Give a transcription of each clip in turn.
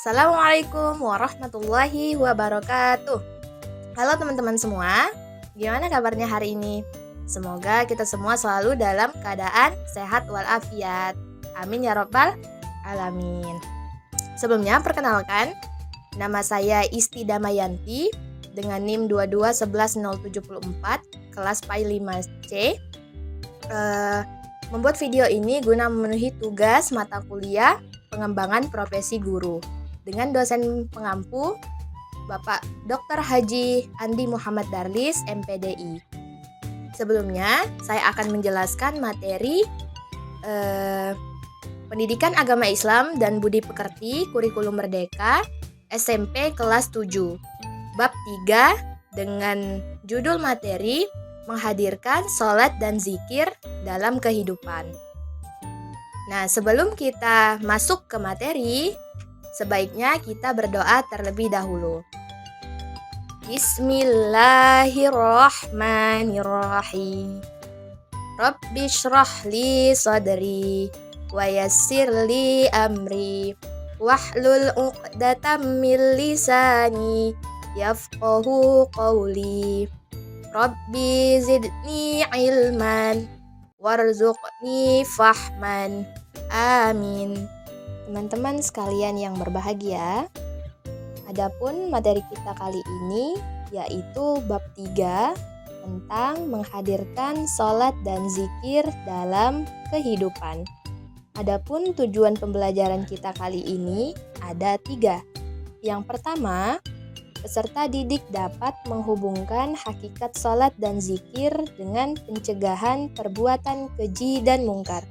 Assalamualaikum warahmatullahi wabarakatuh. Halo teman-teman semua, gimana kabarnya hari ini? Semoga kita semua selalu dalam keadaan sehat walafiat. Amin ya rabbal alamin. Sebelumnya perkenalkan, nama saya Isti Damayanti dengan NIM 2211074 kelas PAI 5C. Membuat video ini guna memenuhi tugas mata kuliah pengembangan profesi guru dengan dosen pengampu Bapak Dr. Haji Andi Muhammad Darlis, MPDI. Sebelumnya, saya akan menjelaskan materi Pendidikan Agama Islam dan Budi Pekerti Kurikulum Merdeka SMP kelas 7 bab 3 dengan judul materi Menghadirkan Sholat dan Zikir dalam Kehidupan. Nah, sebelum kita masuk ke materi, sebaiknya kita berdoa terlebih dahulu. Bismillahirrahmanirrahim. Rabbi shrah li sadri wa yassir li amri wahlul 'uqdatam min lisani yafqahu qawli. Rabbi zidni ilman warzuqni fahman. Amin. Teman-teman sekalian yang berbahagia, adapun materi kita kali ini yaitu bab 3 tentang menghadirkan sholat dan zikir dalam kehidupan. Adapun tujuan pembelajaran kita kali ini ada 3. Yang pertama, peserta didik dapat menghubungkan hakikat sholat dan zikir dengan pencegahan perbuatan keji dan mungkar.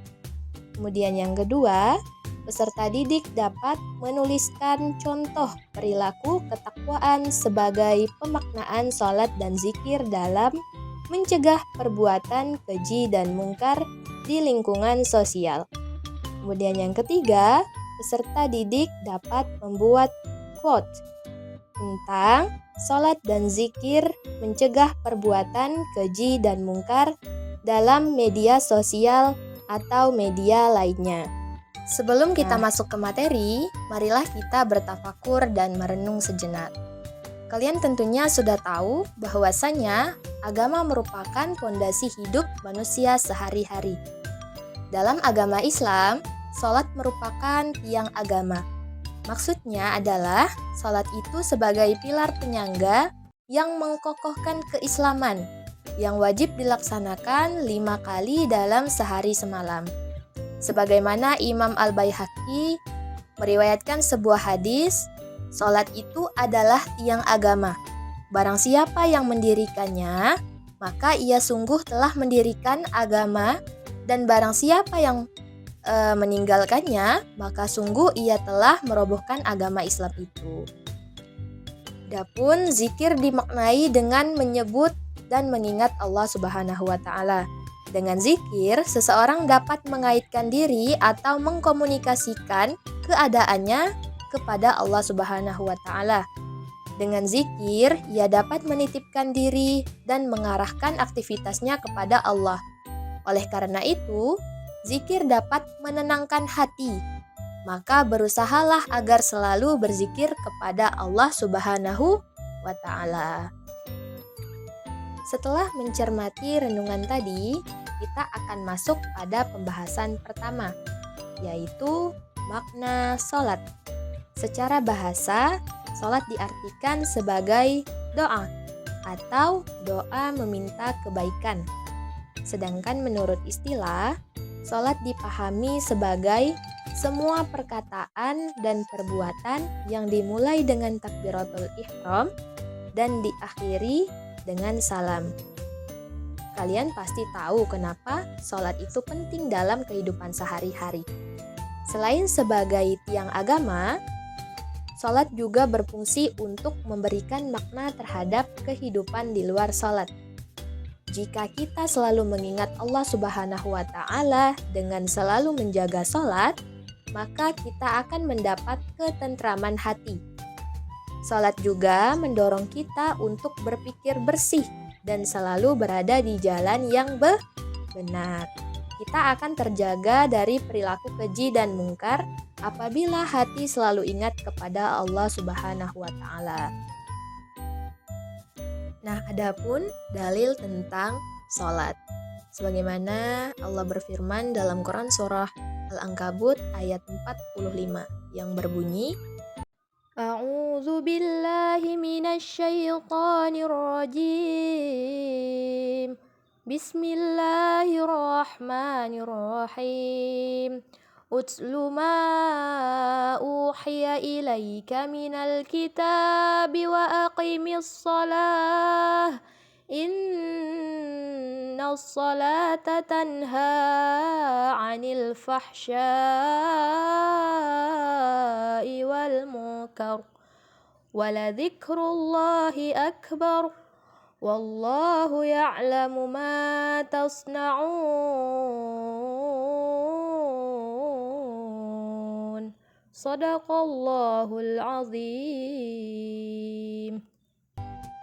Kemudian yang kedua, peserta didik dapat menuliskan contoh perilaku ketakwaan sebagai pemaknaan sholat dan zikir dalam mencegah perbuatan keji dan mungkar di lingkungan sosial. Kemudian yang ketiga, peserta didik dapat membuat quote tentang sholat dan zikir mencegah perbuatan keji dan mungkar dalam media sosial atau media lainnya. Sebelum kita masuk ke materi, marilah kita bertafakur dan merenung sejenak. Kalian tentunya sudah tahu bahwasanya agama merupakan fondasi hidup manusia sehari-hari. Dalam agama Islam, sholat merupakan tiang agama. Maksudnya adalah sholat itu sebagai pilar penyangga yang mengkokohkan keislaman yang wajib dilaksanakan 5 kali dalam sehari semalam. Sebagaimana Imam Al-Baihaqi meriwayatkan sebuah hadis, sholat itu adalah tiang agama. Barang siapa yang mendirikannya, maka ia sungguh telah mendirikan agama, dan barang siapa yang meninggalkannya, maka sungguh ia telah merobohkan agama Islam itu. Adapun zikir dimaknai dengan menyebut dan mengingat Allah Subhanahu wa Ta'ala. Dengan zikir, seseorang dapat mengaitkan diri atau mengkomunikasikan keadaannya kepada Allah Subhanahu wa Ta'ala. Dengan zikir, ia dapat menitipkan diri dan mengarahkan aktivitasnya kepada Allah. Oleh karena itu, zikir dapat menenangkan hati. Maka berusahalah agar selalu berzikir kepada Allah Subhanahu wa Ta'ala. Setelah mencermati renungan tadi, kita akan masuk pada pembahasan pertama, yaitu makna sholat. Secara bahasa, sholat diartikan sebagai doa atau doa meminta kebaikan. Sedangkan menurut istilah, sholat dipahami sebagai semua perkataan dan perbuatan yang dimulai dengan takbiratul ihram dan diakhiri dengan salam. Kalian pasti tahu kenapa sholat itu penting dalam kehidupan sehari-hari. Selain sebagai tiang agama, sholat juga berfungsi untuk memberikan makna terhadap kehidupan di luar sholat. Jika kita selalu mengingat Allah Subhanahu wa Ta'ala dengan selalu menjaga sholat, maka kita akan mendapat ketentraman hati. Sholat juga mendorong kita untuk berpikir bersih dan selalu berada di jalan yang benar. Kita akan terjaga dari perilaku keji dan mungkar apabila hati selalu ingat kepada Allah Subhanahu wa Ta'ala. Nah, adapun dalil tentang sholat. Sebagaimana Allah berfirman dalam Quran surah Al-Ankabut ayat 45 yang berbunyi, A'udzu billahi minasyaitonir rajim. Bismillahirrahmanirrahim. Utlu ma uhiya ilaika minal kitabi wa aqimis shalah. Innas salata tanha 'anil fahsya'i wal munkar. Waladzikrullahi akbar. Wallahu ya'lamu ma tasna'un. Shadaqallahul azim.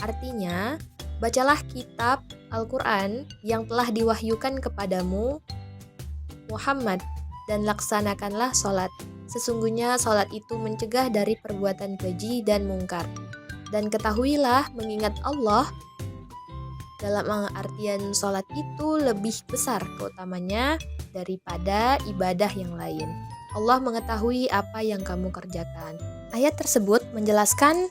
Artinya, bacalah kitab Al-Quran yang telah diwahyukan kepadamu, Muhammad, dan laksanakanlah sholat. Sesungguhnya sholat itu mencegah dari perbuatan keji dan mungkar. Dan ketahuilah mengingat Allah dalam artian sholat itu lebih besar keutamanya daripada ibadah yang lain. Allah mengetahui apa yang kamu kerjakan. Ayat tersebut menjelaskan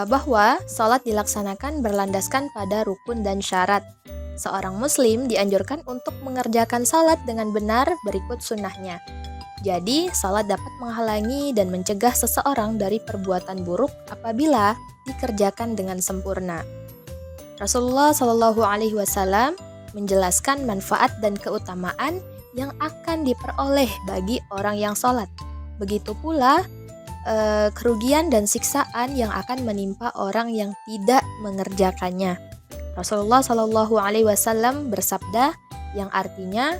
bahwa sholat dilaksanakan berlandaskan pada rukun dan syarat. Seorang muslim dianjurkan untuk mengerjakan sholat dengan benar berikut sunnahnya. Jadi, sholat dapat menghalangi dan mencegah seseorang dari perbuatan buruk apabila dikerjakan dengan sempurna. Rasulullah Shallallahu Alaihi Wasallam menjelaskan manfaat dan keutamaan yang akan diperoleh bagi orang yang sholat. Begitu pula kerugian dan siksaan yang akan menimpa orang yang tidak mengerjakannya. Rasulullah Shallallahu Alaihi Wasallam bersabda yang artinya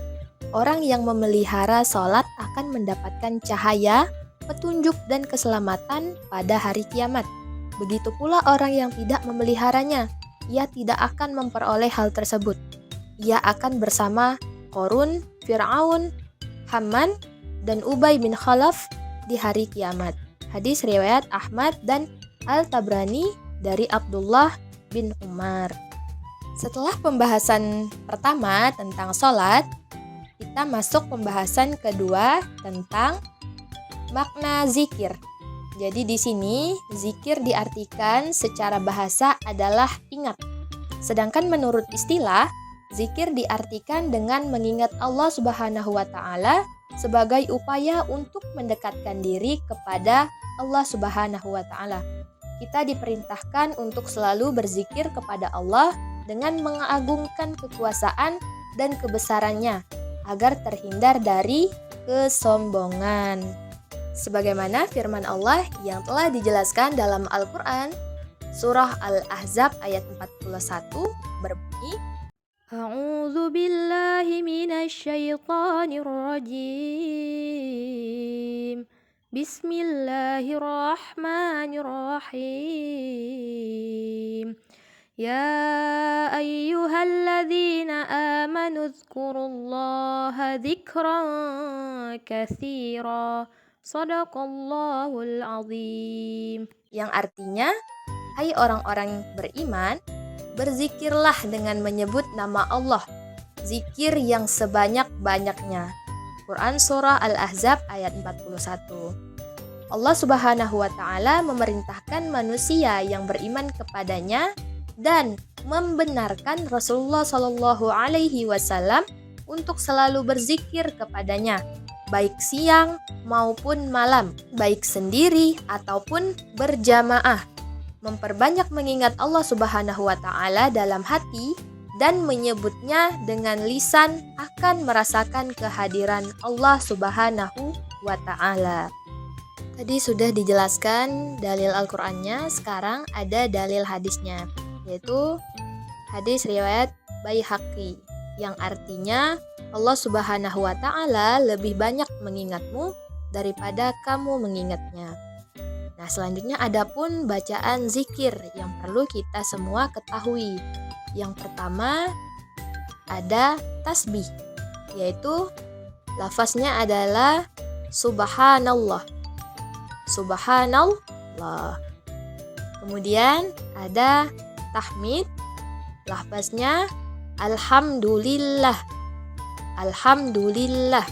orang yang memelihara sholat akan mendapatkan cahaya, petunjuk dan keselamatan pada hari kiamat. Begitu pula orang yang tidak memeliharanya, ia tidak akan memperoleh hal tersebut. Ia akan bersama Qarun, Fir'aun, Haman, dan Ubay bin Khalaf di hari kiamat. Hadis riwayat Ahmad dan Al-Tabrani dari Abdullah bin Umar. Setelah pembahasan pertama tentang sholat, kita masuk pembahasan kedua tentang makna zikir. Jadi di sini zikir diartikan secara bahasa adalah ingat. Sedangkan menurut istilah, zikir diartikan dengan mengingat Allah Subhanahu wa Ta'ala sebagai upaya untuk mendekatkan diri kepada Allah Subhanahu wa Ta'ala. Kita diperintahkan untuk selalu berzikir kepada Allah dengan mengagungkan kekuasaan dan kebesarannya agar terhindar dari kesombongan. Sebagaimana firman Allah yang telah dijelaskan dalam Al-Quran, surah Al-Ahzab ayat 41 berbunyi, A'udzu billahi minasyaitonir rajim. Bismillahirrahmanirrahim. Ya ayyuhalladzina amanu dzkurullaha dzikran katsira. Shadaqallahul azim. Yang artinya, hai orang-orang beriman, berzikirlah dengan menyebut nama Allah, zikir yang sebanyak-banyaknya. Quran surah Al-Ahzab ayat 41. Allah Subhanahu wa Ta'ala memerintahkan manusia yang beriman kepadanya dan membenarkan Rasulullah Shallallahu Alaihi Wasallam untuk selalu berzikir kepadanya, baik siang maupun malam, baik sendiri ataupun berjamaah. Memperbanyak mengingat Allah Subhanahu wa Ta'ala dalam hati dan menyebutnya dengan lisan akan merasakan kehadiran Allah Subhanahu wa Ta'ala. Tadi sudah dijelaskan dalil Al-Qur'annya, sekarang ada dalil hadisnya, yaitu hadis riwayat Baihaqi yang artinya Allah Subhanahu wa Ta'ala lebih banyak mengingatmu daripada kamu mengingatnya. Nah, selanjutnya adapun bacaan zikir yang perlu kita semua ketahui. Yang pertama ada tasbih, yaitu lafaznya adalah subhanallah. Subhanallah. Kemudian ada tahmid, lafaznya alhamdulillah. Alhamdulillah.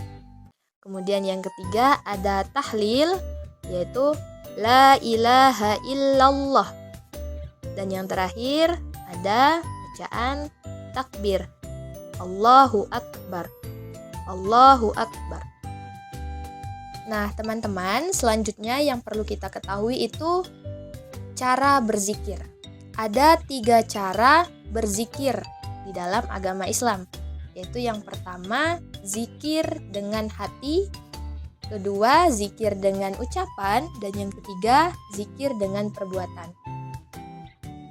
Kemudian yang ketiga ada tahlil, yaitu la ilaha illallah. Dan yang terakhir ada bacaan takbir, Allahu Akbar. Allahu Akbar. Nah, teman-teman, selanjutnya yang perlu kita ketahui itu cara berzikir. Ada 3 cara berzikir di dalam agama Islam, yaitu yang pertama zikir dengan hati, kedua zikir dengan ucapan, dan yang ketiga zikir dengan perbuatan.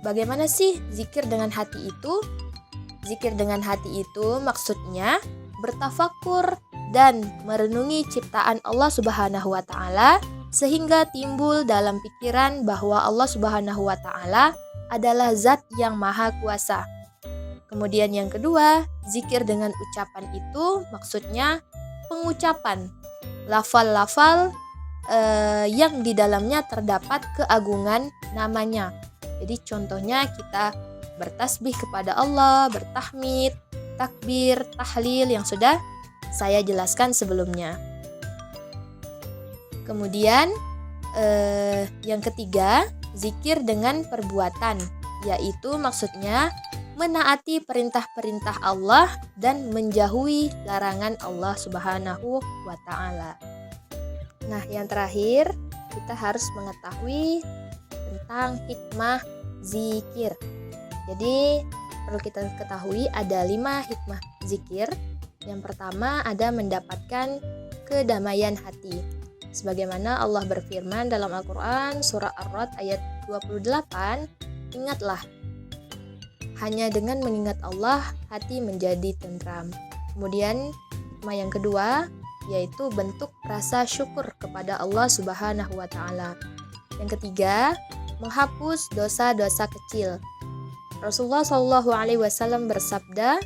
Bagaimana sih zikir dengan hati itu? Zikir dengan hati itu maksudnya bertafakur dan merenungi ciptaan Allah Subhanahu wa taala sehingga timbul dalam pikiran bahwa Allah Subhanahu wa taala adalah zat yang maha kuasa. Kemudian yang kedua, zikir dengan ucapan itu maksudnya pengucapan lafal-lafal yang di dalamnya terdapat keagungan namanya. Jadi contohnya kita bertasbih kepada Allah, bertahmid, takbir, tahlil yang sudah saya jelaskan sebelumnya. Kemudian yang ketiga, zikir dengan perbuatan, yaitu maksudnya menaati perintah-perintah Allah dan menjauhi larangan Allah Subhanahu wa taala. Nah, yang terakhir, kita harus mengetahui tentang hikmah zikir. Jadi, perlu kita ketahui ada 5 hikmah zikir. Yang pertama ada mendapatkan kedamaian hati. Sebagaimana Allah berfirman dalam Al-Quran surah Ar-Ra'd ayat 28, ingatlah, hanya dengan mengingat Allah hati menjadi tentram. Kemudian hikmah yang kedua yaitu bentuk rasa syukur kepada Allah Subhanahu wa taala. Yang ketiga, menghapus dosa-dosa kecil. Rasulullah SAW bersabda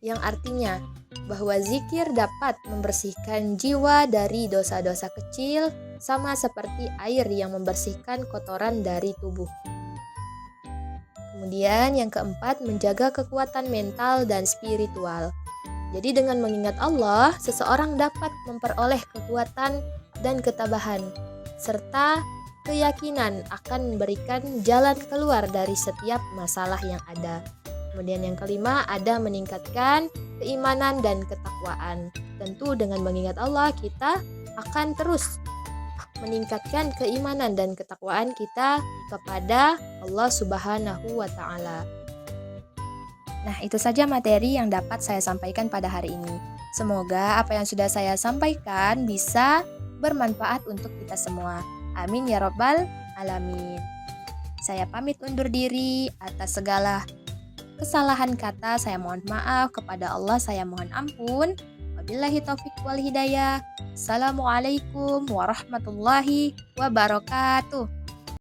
yang artinya bahwa zikir dapat membersihkan jiwa dari dosa-dosa kecil sama seperti air yang membersihkan kotoran dari tubuh. Kemudian yang keempat, menjaga kekuatan mental dan spiritual. Jadi dengan mengingat Allah, seseorang dapat memperoleh kekuatan dan ketabahan, serta keyakinan akan memberikan jalan keluar dari setiap masalah yang ada. Kemudian yang kelima, ada meningkatkan keimanan dan ketakwaan. Tentu dengan mengingat Allah, kita akan terus meningkatkan keimanan dan ketakwaan kita kepada Allah Subhanahu wa taala. Nah, itu saja materi yang dapat saya sampaikan pada hari ini. Semoga apa yang sudah saya sampaikan bisa bermanfaat untuk kita semua. Amin ya rabbal alamin. Saya pamit undur diri. Atas segala kesalahan kata saya mohon maaf, kepada Allah saya mohon ampun. Wabillahi taufik wal hidayah. Assalamualaikum warahmatullahi wabarakatuh.